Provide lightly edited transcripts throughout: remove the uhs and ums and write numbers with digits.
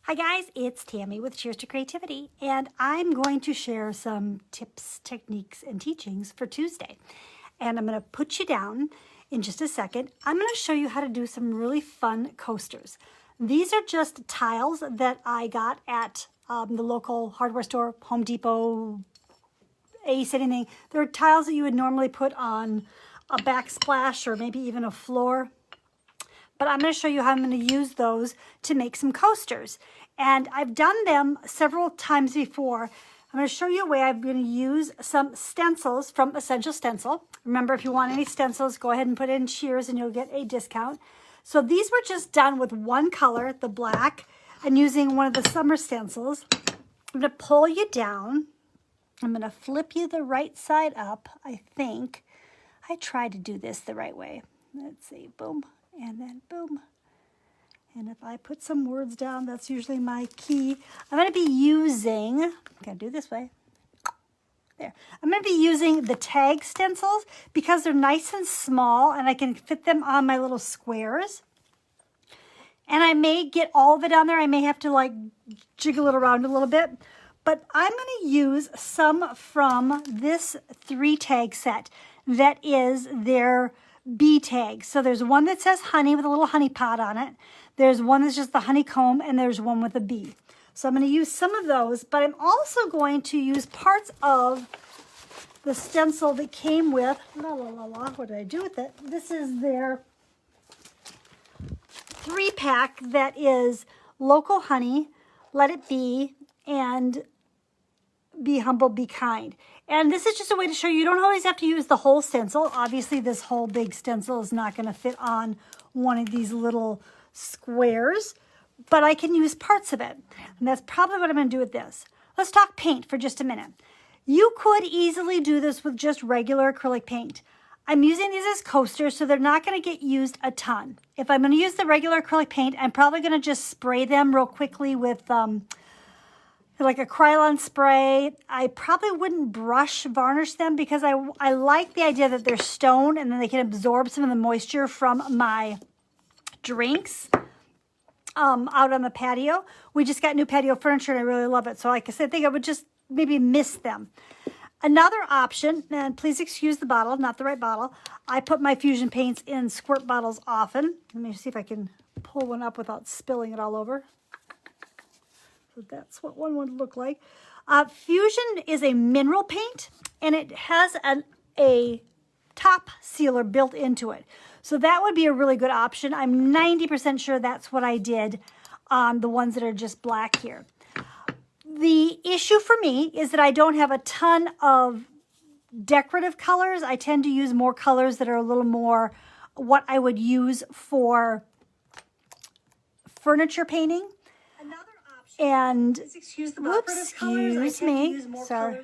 Hi guys, it's Tammy with Cheers to Creativity, and I'm going to share some tips, techniques, and teachings for Tuesday. And I'm going to put you down in just a second. I'm going to show you how to do some really fun coasters. These are just tiles that I got at the local hardware store, Home Depot, Ace, anything. They're tiles that you would normally put on a backsplash or maybe even a floor. But I'm going to show you how I'm going to use those to make some coasters. And I've done them several times before. I'm going to show you a way I'm going to use some stencils from Essential Stencil. Remember, if you want any stencils, go ahead and put in Cheers and you'll get a discount. So these were just done with one color, the black, and using one of the summer stencils. I'm going to pull you down. I'm going to flip you the right side up, I think. I try to do this the right way. Let's see, boom. And then boom. And if I put some words down, that's usually my key. I'm going to be using, I'm going to do this way. There. I'm going to be using the tag stencils because they're nice and small and I can fit them on my little squares. And I may get all of it on there. I may have to like jiggle it around a little bit. But I'm going to use some from this 3-tag set that is their bee tag. So there's one that says honey with a little honey pot on it. There's one that's just the honeycomb, and there's one with a bee. So I'm going to use some of those, but I'm also going to use parts of the stencil that came with, what did I do with it? This is their 3-pack that is Local Honey, Let It Be, and Be Humble, Be Kind. And this is just a way to show you don't always have to use the whole stencil. Obviously, this whole big stencil is not going to fit on one of these little squares, but I can use parts of it. And that's probably what I'm going to do with this. Let's talk paint for just a minute. You could easily do this with just regular acrylic paint. I'm using these as coasters, so they're not going to get used a ton. If I'm going to use the regular acrylic paint, I'm probably going to just spray them real quickly with like a Krylon spray. I probably wouldn't varnish them because I like the idea that they're stone and then they can absorb some of the moisture from my drinks out on the patio. We just got new patio furniture and I really love it. So like I said, I think I would just maybe miss them. Another option, and please excuse the bottle, not the right bottle. I put my fusion paints in squirt bottles often. Let me see if I can pull one up without spilling it all over. So that's what one would look like. Fusion is a mineral paint, and it has a top sealer built into it. So that would be a really good option. I'm 90% sure that's what I did on the ones that are just black here. The issue for me is that I don't have a ton of decorative colors. I tend to use more colors that are a little more what I would use for furniture painting. And excuse me. Sorry.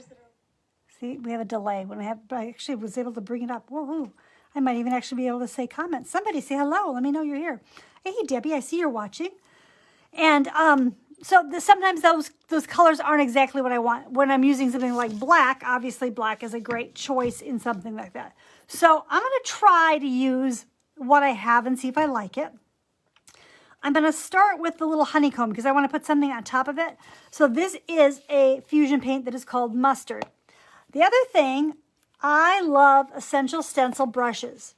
See, we have a delay when I actually was able to bring it up. Whoa. I might even actually be able to say comments. Somebody say hello. Let me know you're here. Hey, Debbie, I see you're watching. And sometimes those colors aren't exactly what I want. When I'm using something like black, obviously black is a great choice in something like that. So I'm going to try to use what I have and see if I like it. I'm going to start with the little honeycomb because I want to put something on top of it. So this is a fusion paint that is called Mustard. The other thing, I love Essential Stencil brushes.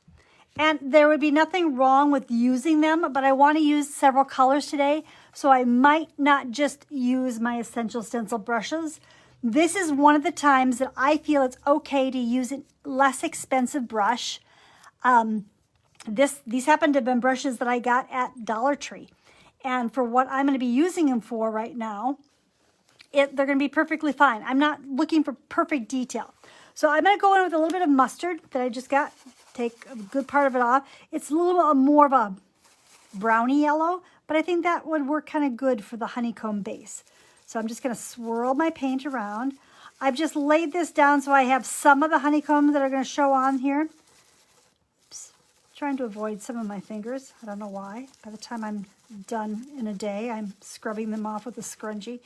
And there would be nothing wrong with using them, but I want to use several colors today. So I might not just use my Essential Stencil brushes. This is one of the times that I feel it's okay to use a less expensive brush. These happen to have been brushes that I got at Dollar Tree. And for what I'm going to be using them for right now, they're going to be perfectly fine. I'm not looking for perfect detail. So I'm going to go in with a little bit of mustard that I just got. Take a good part of it off. It's a little bit more of a browny yellow, but I think that would work kind of good for the honeycomb base. So I'm just going to swirl my paint around. I've just laid this down so I have some of the honeycombs that are going to show on here. Trying to avoid some of my fingers. I don't know why. By the time I'm done in a day, I'm scrubbing them off with a scrunchie.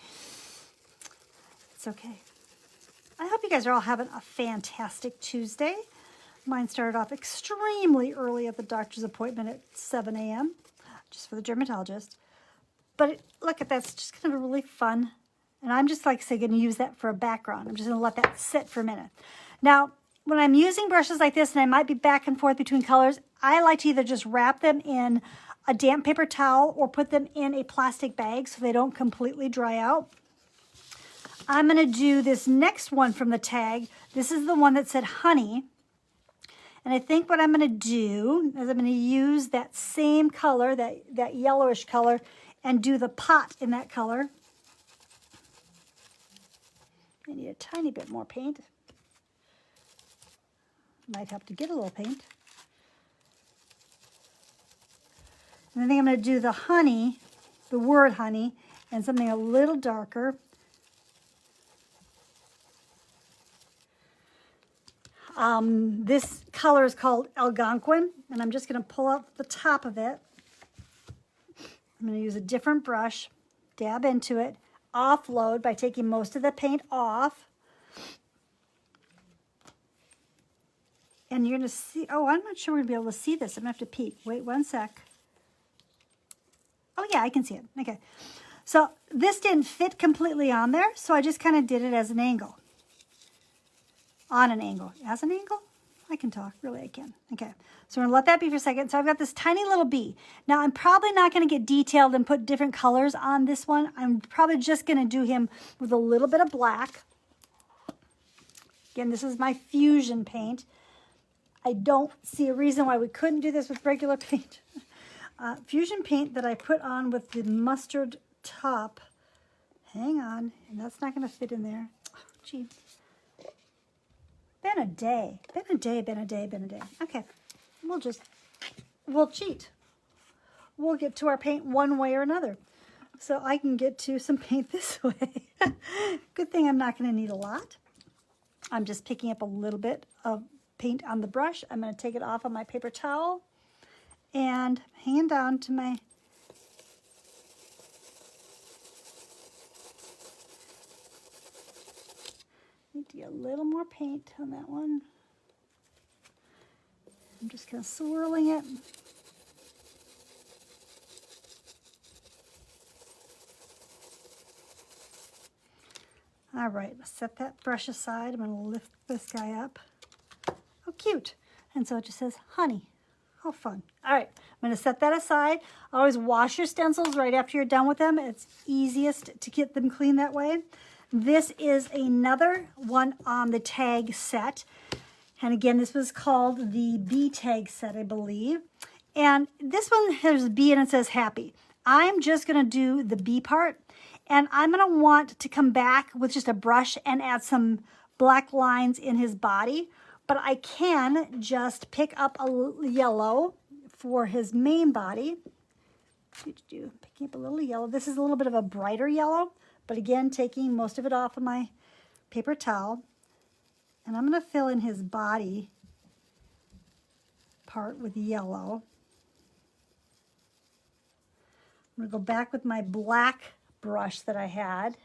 It's okay. I hope you guys are all having a fantastic Tuesday. Mine started off extremely early at the doctor's appointment at 7 a.m., just for the dermatologist. But look at that, it's just kind of really fun. And I'm just, like I say, going to use that for a background. I'm just going to let that sit for a minute. Now, when I'm using brushes like this, and I might be back and forth between colors, I like to either just wrap them in a damp paper towel or put them in a plastic bag so they don't completely dry out. I'm going to do this next one from the tag. This is the one that said honey. And I think what I'm going to do is I'm going to use that same color, that yellowish color, and do the pot in that color. I need a tiny bit more paint. Might have to get a little paint. And I think I'm going to do the honey, the word honey, and something a little darker. This color is called Algonquin, and I'm just going to pull out the top of it. I'm going to use a different brush, dab into it, offload by taking most of the paint off. And you're going to see, oh, I'm not sure we're going to be able to see this. I'm going to have to peek. Wait one sec. Oh, yeah, I can see it. Okay. So this didn't fit completely on there, so I just kind of did it as an angle. On an angle. As an angle? I can talk. Really, I can. Okay. So we're going to let that be for a second. So I've got this tiny little bee. Now, I'm probably not going to get detailed and put different colors on this one. I'm probably just going to do him with a little bit of black. Again, this is my fusion paint. I don't see a reason why we couldn't do this with regular paint. Fusion paint that I put on with the mustard top. Hang on. And that's not going to fit in there. Oh, gee. Been a day. Been a day, been a day, been a day. Okay. We'll cheat. We'll get to our paint one way or another. So I can get to some paint this way. Good thing I'm not going to need a lot. I'm just picking up a little bit of paint on the brush. I'm going to take it off on my paper towel and hang down to my need to get a little more paint on that one. I'm just kind of swirling it. All right, let's set that brush aside. I'm going to lift this guy up. Oh, cute. And so it just says honey. How fun. All right, I'm going to set that aside. Always wash your stencils right after you're done with them. It's easiest to get them clean that way. This is another one on the tag set. And again, this was called the B tag set, I believe. And this one has a B and it says happy. I'm just going to do the B part. And I'm going to want to come back with just a brush and add some black lines in his body. But I can just pick up a little yellow for his main body. Picking up a little yellow. This is a little bit of a brighter yellow. But again, taking most of it off of my paper towel. And I'm going to fill in his body part with yellow. I'm going to go back with my black brush that I had.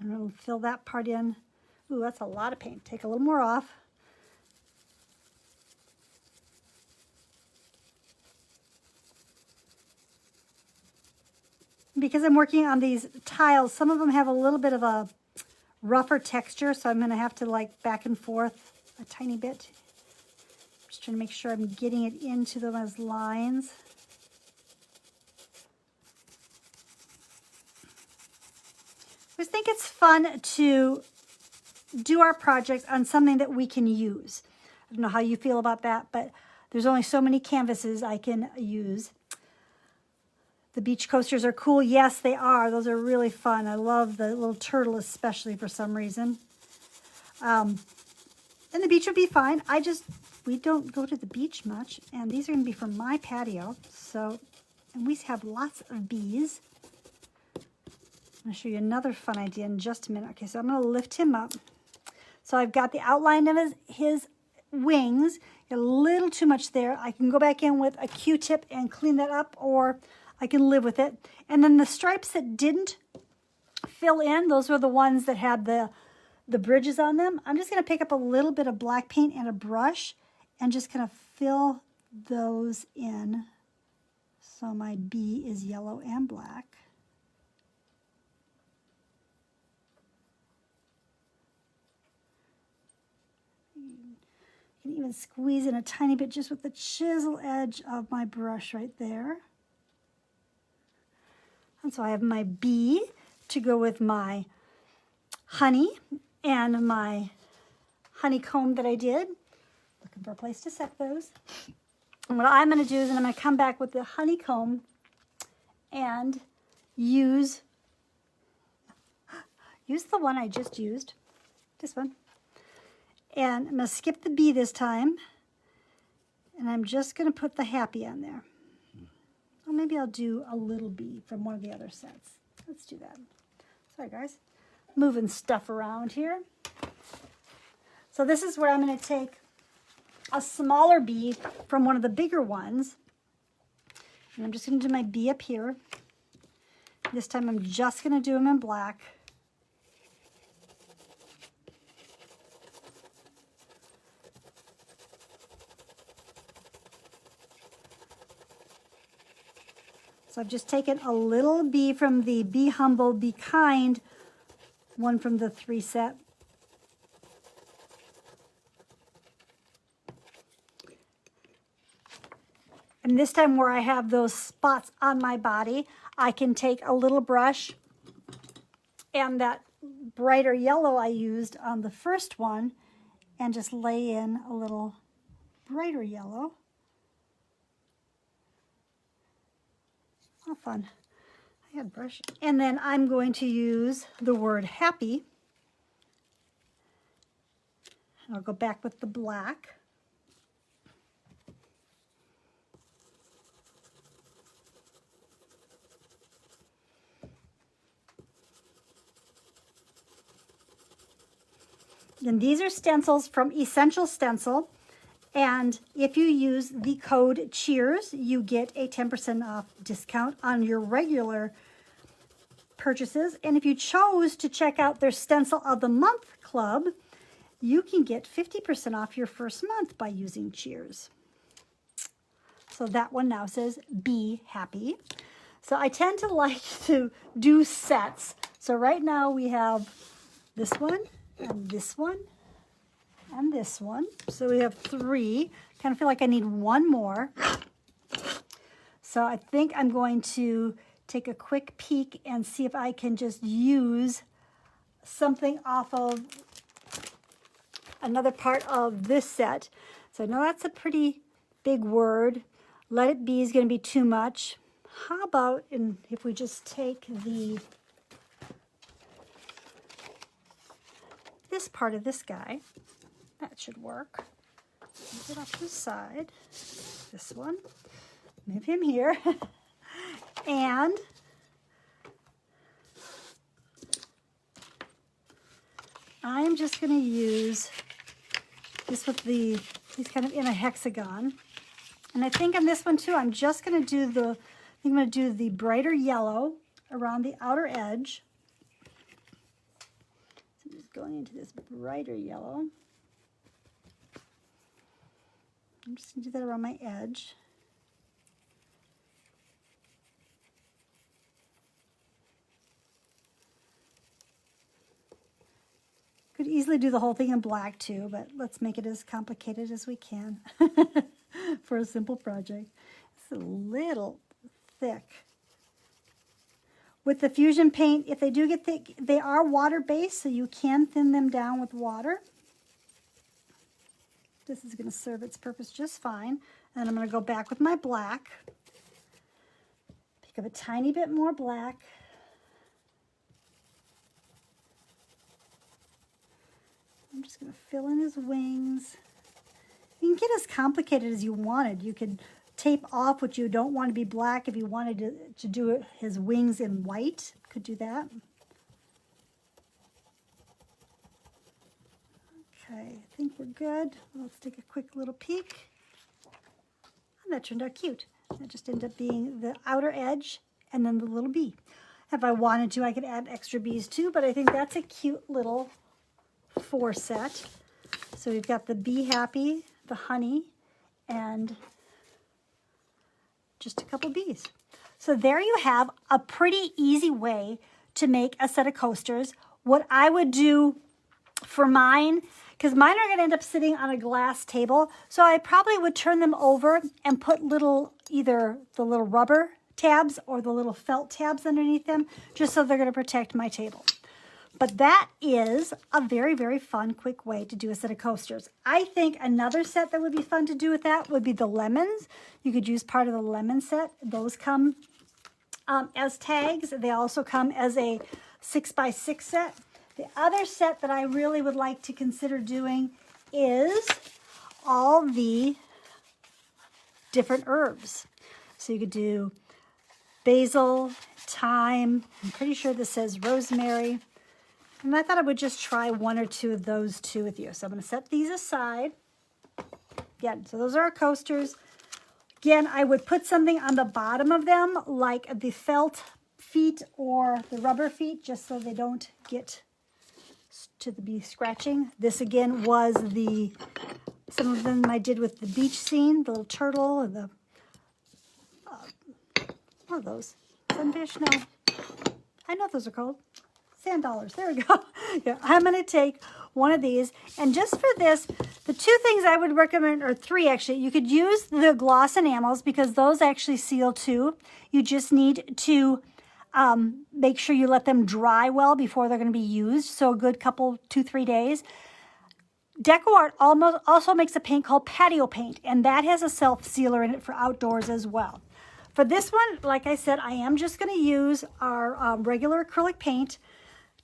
And I'm going to fill that part in. Ooh, that's a lot of paint. Take a little more off. Because I'm working on these tiles, some of them have a little bit of a rougher texture, so I'm going to have to like back and forth a tiny bit. Just trying to make sure I'm getting it into those lines. I just think it's fun to do our projects on something that we can use. I don't know how you feel about that, but there's only so many canvases I can use. The beach coasters are cool. Yes, they are. Those are really fun. I love the little turtle especially for some reason. And the beach would be fine. We don't go to the beach much. And these are going to be for my patio. So, and we have lots of bees. I'm going to show you another fun idea in just a minute. Okay, so I'm going to lift him up. So I've got the outline of his wings. Got a little too much there. I can go back in with a Q-tip and clean that up, or I can live with it. And then the stripes that didn't fill in, those were the ones that had the bridges on them. I'm just going to pick up a little bit of black paint and a brush and just kind of fill those in. So my bee is yellow and black. You can even squeeze in a tiny bit just with the chisel edge of my brush right there. And so I have my bee to go with my honey and my honeycomb that I did. Looking for a place to set those. And what I'm going to do is I'm going to come back with the honeycomb and use the one I just used, this one. And I'm going to skip the bee this time, and I'm just going to put the happy on there. Or maybe I'll do a little bee from one of the other sets. Let's do that. Sorry, guys. Moving stuff around here. So this is where I'm going to take a smaller bee from one of the bigger ones. And I'm just going to do my bee up here. This time I'm just going to do them in black. So I've just taken a little bee from the Be Humble, Be Kind one from the 3 set. And this time where I have those spots on my body, I can take a little brush and that brighter yellow I used on the first one and just lay in a little brighter yellow. Oh, fun. I had brush. And then I'm going to use the word happy. And I'll go back with the black. And these are stencils from Essential Stencil. And if you use the code CHEERS, you get a 10% off discount on your regular purchases. And if you chose to check out their Stencil of the Month Club, you can get 50% off your first month by using CHEERS. So that one now says Be Happy. So I tend to like to do sets. So right now we have this one and this one and this one. So we have 3. Kind of feel like I need one more. So I think I'm going to take a quick peek and see if I can just use something off of another part of this set. So I know that's a pretty big word. Let it be is going to be too much. How about if we just take this part of this guy. That should work. Move it off to the side. This one. Move him here. And I'm just going to use this with he's kind of in a hexagon. And I think on this one too, I'm just going to do I'm going to do the brighter yellow around the outer edge. So I'm just going into this brighter yellow. I'm just going to do that around my edge. Could easily do the whole thing in black too, but let's make it as complicated as we can for a simple project. It's a little thick. With the fusion paint, if they do get thick, they are water-based, so you can thin them down with water. This is going to serve its purpose just fine. And I'm going to go back with my black. Pick up a tiny bit more black. I'm just going to fill in his wings. You can get as complicated as you wanted. You could tape off what you don't want to be black. If you wanted to do his wings in white, could do that. Okay, I think we're good. Let's take a quick little peek. And that turned out cute. That just ended up being the outer edge and then the little bee. If I wanted to, I could add extra bees too, but I think that's a cute little 4 set. So we've got the Be Happy, the honey and just a couple bees. So there you have a pretty easy way to make a set of coasters. What I would do for mine, because mine are going to end up sitting on a glass table, so I probably would turn them over and put either the little rubber tabs or the little felt tabs underneath them, just so they're going to protect my table. But that is a very, very fun, quick way to do a set of coasters. I think another set that would be fun to do with that would be the lemons. You could use part of the lemon set. Those come as tags. They also come as a 6x6 set. The other set that I really would like to consider doing is all the different herbs. So you could do basil, thyme. I'm pretty sure this says rosemary. And I thought I would just try one or two of those two with you. So I'm going to set these aside. Again, so those are our coasters. Again, I would put something on the bottom of them, like the felt feet or the rubber feet, just so they don't get to be scratching. This again was some of them I did with the beach scene, the little turtle and the, what are those? Sunfish? No. I know what those are called. Sand dollars. There we go. Yeah, I'm going to take one of these. And just for this, the two things I would recommend, or three actually, you could use the gloss enamels because those actually seal too. You just need to make sure you let them dry well before they're going to be used. So a good couple, 2-3 days. DecoArt also makes a paint called patio paint, and that has a self-sealer in it for outdoors as well. For this one, like I said, I am just going to use our regular acrylic paint.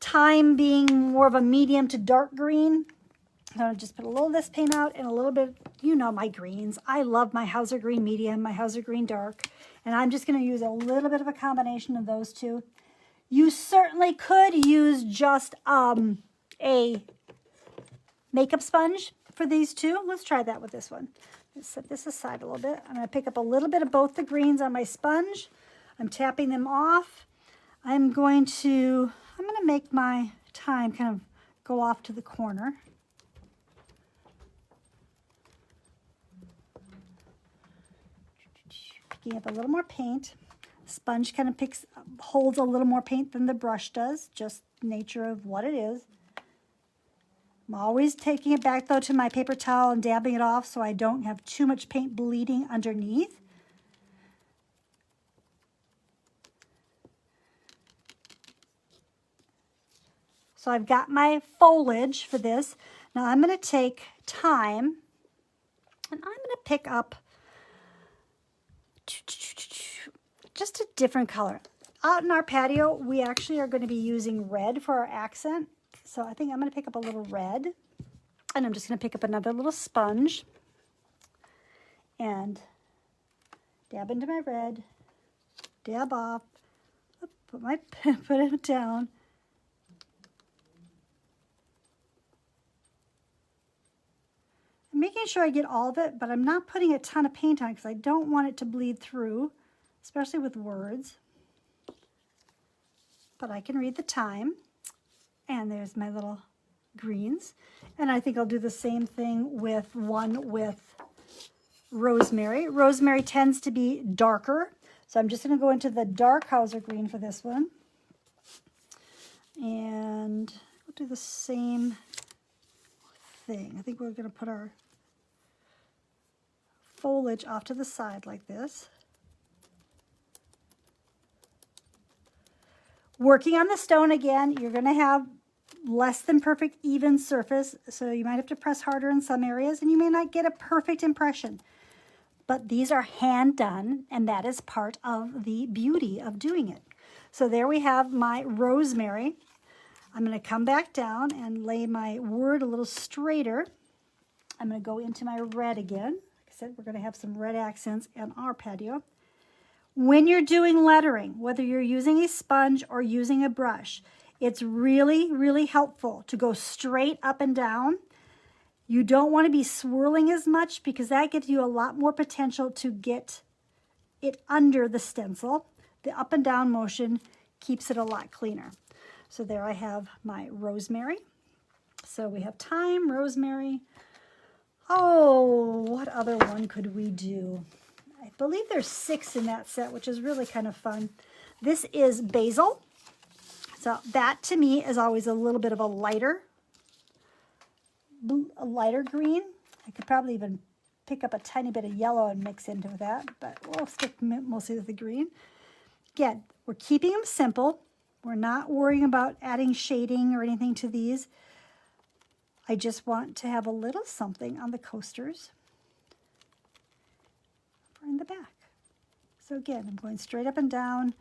Thyme being more of a medium to dark green. I'm going to just put a little of this paint out and a little bit, you know, my greens. I love my Hauser Green Medium, my Hauser Green Dark. And I'm just going to use a little bit of a combination of those two. You certainly could use just a makeup sponge for these two. Let's try that with this one. Let's set this aside a little bit. I'm going to pick up a little bit of both the greens on my sponge. I'm tapping them off. I'm going to make my thyme kind of go off to the corner. Picking up a little more paint. Sponge kind of holds a little more paint than the brush does, just nature of what it is. I'm always taking it back though to my paper towel and dabbing it off so I don't have too much paint bleeding underneath. So I've got my foliage for this. Now I'm going to take thyme and I'm going to pick up just a different color. Out in our patio, we actually are going to be using red for our accent. So I think I'm going to pick up a little red, and I'm just going to pick up another little sponge and dab into my red, dab off, put it down. I'm making sure I get all of it, but I'm not putting a ton of paint on it because I don't want it to bleed through, especially with words. But I can read the thyme. And there's my little greens. And I think I'll do the same thing with one with rosemary. Rosemary tends to be darker. So I'm just going to go into the dark Hauser green for this one. And we'll do the same thing. I think we're going to put our foliage off to the side like this. Working on the stone again, you're going to have less than perfect even surface, so you might have to press harder in some areas, and you may not get a perfect impression. But these are hand done, and that is part of the beauty of doing it. So there we have my rosemary. I'm going to come back down and lay my word a little straighter. I'm going to go into my red again. Like I said, we're going to have some red accents in our patio. When you're doing lettering, whether you're using a sponge or using a brush, it's really, really helpful to go straight up and down. You don't want to be swirling as much because that gives you a lot more potential to get it under the stencil. The up and down motion keeps it a lot cleaner. So there I have my rosemary. So we have thyme, rosemary, Oh, what other one could we do? I believe there's 6 in that set, which is really kind of fun. This is basil. So that to me is always a little bit of a lighter green. I could probably even pick up a tiny bit of yellow and mix into that, but we'll stick mostly with the green. Again, we're keeping them simple. We're not worrying about adding shading or anything to these. I just want to have a little something on the coasters or in the back. So again, I'm going straight up and down,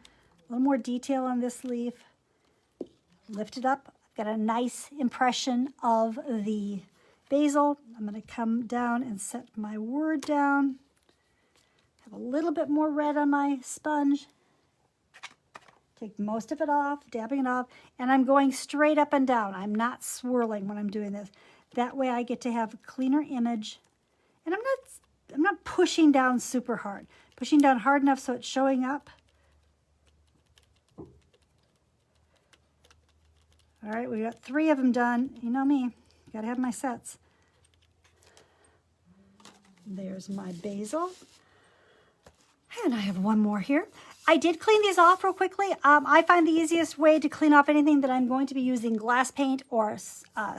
a little more detail on this leaf. Lift it up. I've got a nice impression of the basil. I'm going to come down and set my word down. Have a little bit more red on my sponge. Take most of it off, dabbing it off, and I'm going straight up and down. I'm not swirling when I'm doing this. That way I get to have a cleaner image. And I'm not pushing down super hard. Pushing down hard enough so it's showing up. All right, we got 3 of them done. You know me, gotta have my sets. There's my basil. And I have one more here. I did clean these off real quickly. I find the easiest way to clean off anything that I'm going to be using glass paint or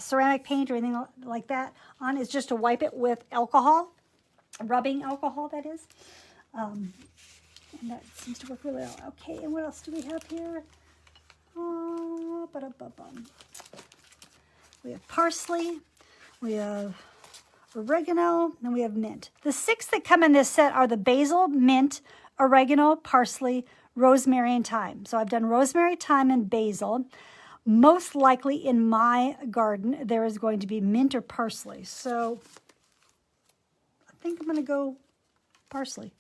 ceramic paint or anything like that on is just to wipe it with alcohol, rubbing alcohol, that is. And that seems to work really well. Okay, and what else do we have here? We have parsley, we have oregano, and we have mint. The 6 that come in this set are the basil, mint, oregano, parsley, rosemary, and thyme. So I've done rosemary, thyme, and basil. Most likely in my garden, there is going to be mint or parsley. So I think I'm going to go parsley.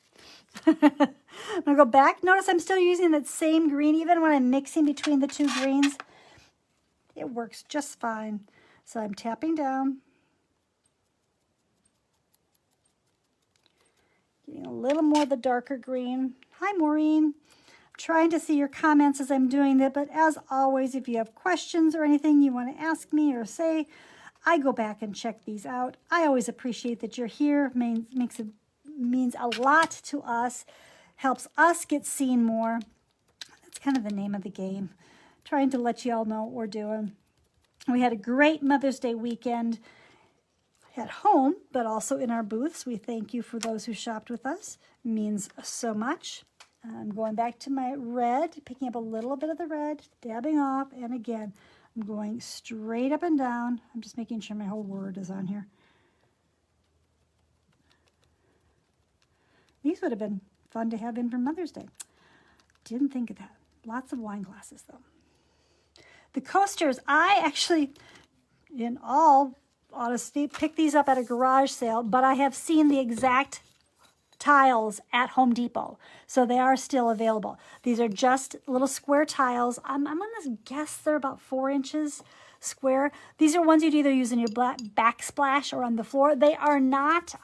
I'm going to go back. Notice I'm still using that same green, even when I'm mixing between the 2 greens. It works just fine. So I'm tapping down. Getting a little more of the darker green. Hi, Maureen. I'm trying to see your comments as I'm doing that, but as always, if you have questions or anything you want to ask me or say, I go back and check these out. I always appreciate that you're here. Means a lot to us. Helps us get seen more. That's kind of the name of the game. Trying to let you all know what we're doing. We had a great Mother's Day weekend at home, but also in our booths. We thank you for those who shopped with us. It means so much. I'm going back to my red, picking up a little bit of the red, dabbing off, and again, I'm going straight up and down. I'm just making sure my whole word is on here. These would have been fun to have in for Mother's Day. Didn't think of that. Lots of wine glasses, though. The coasters, I actually, in all honesty, picked these up at a garage sale, but I have seen the exact tiles at Home Depot, so they are still available. These are just little square tiles. I'm going to guess they're about 4 inches square. These are ones you'd either use in your backsplash or on the floor. They are not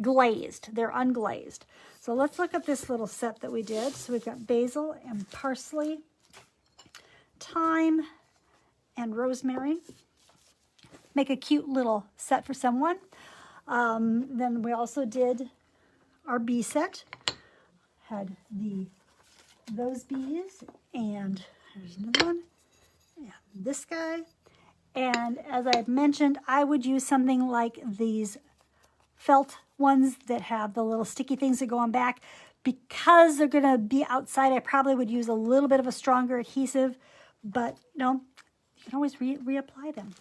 glazed. They're unglazed. So let's look at this little set that we did. So we've got basil and parsley, thyme, and rosemary. Make a cute little set for someone. Then we also did our bee set. Had those bees, and there's another one, and this guy. And as I've mentioned, I would use something like these felt ones that have the little sticky things that go on back. Because they're going to be outside, I probably would use a little bit of a stronger adhesive, but you can always reapply them.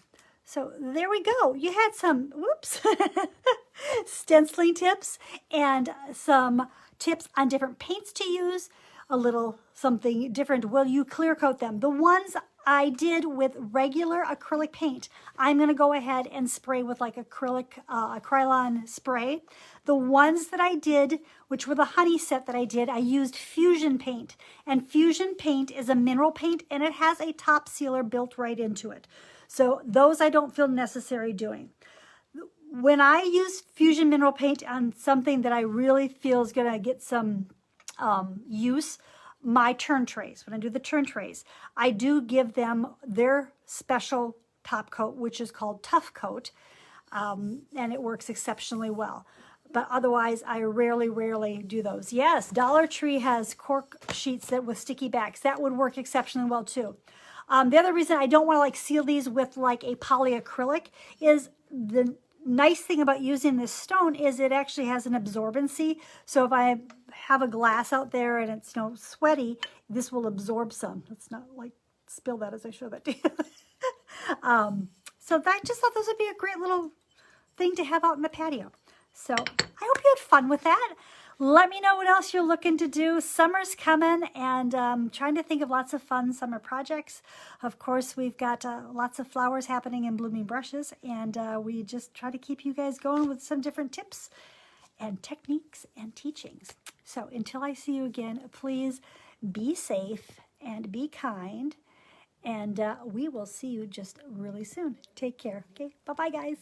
So there we go. You had some, whoops, stenciling tips and some tips on different paints to use, a little something different. Will you clear coat them? The ones I did with regular acrylic paint, I'm going to go ahead and spray with like Krylon spray. The ones that I did, which were the honey set that I did, I used Fusion paint. And Fusion paint is a mineral paint and it has a top sealer built right into it. So those I don't feel necessary doing. When I use Fusion mineral paint on something that I really feel is going to get some use, my turn trays, when I do the turn trays, I do give them their special top coat, which is called Tough Coat. and it works exceptionally well. But otherwise, I rarely do those. Yes, Dollar Tree has cork sheets that with sticky backs. That would work exceptionally well too. The other reason I don't want to like seal these with like a polyacrylic is the nice thing about using this stone is it actually has an absorbency. So if I have a glass out there and it's sweaty, this will absorb some. Let's not like spill that as I show that to you. So I just thought this would be a great little thing to have out in the patio. So I hope you had fun with that. Let me know what else you're looking to do. Summer's coming, and trying to think of lots of fun summer projects. Of course, we've got lots of flowers happening in blooming brushes, and we just try to keep you guys going with some different tips and techniques and teachings. So until I see you again, please be safe and be kind, and we will see you just really soon. Take care. Okay, bye-bye, guys.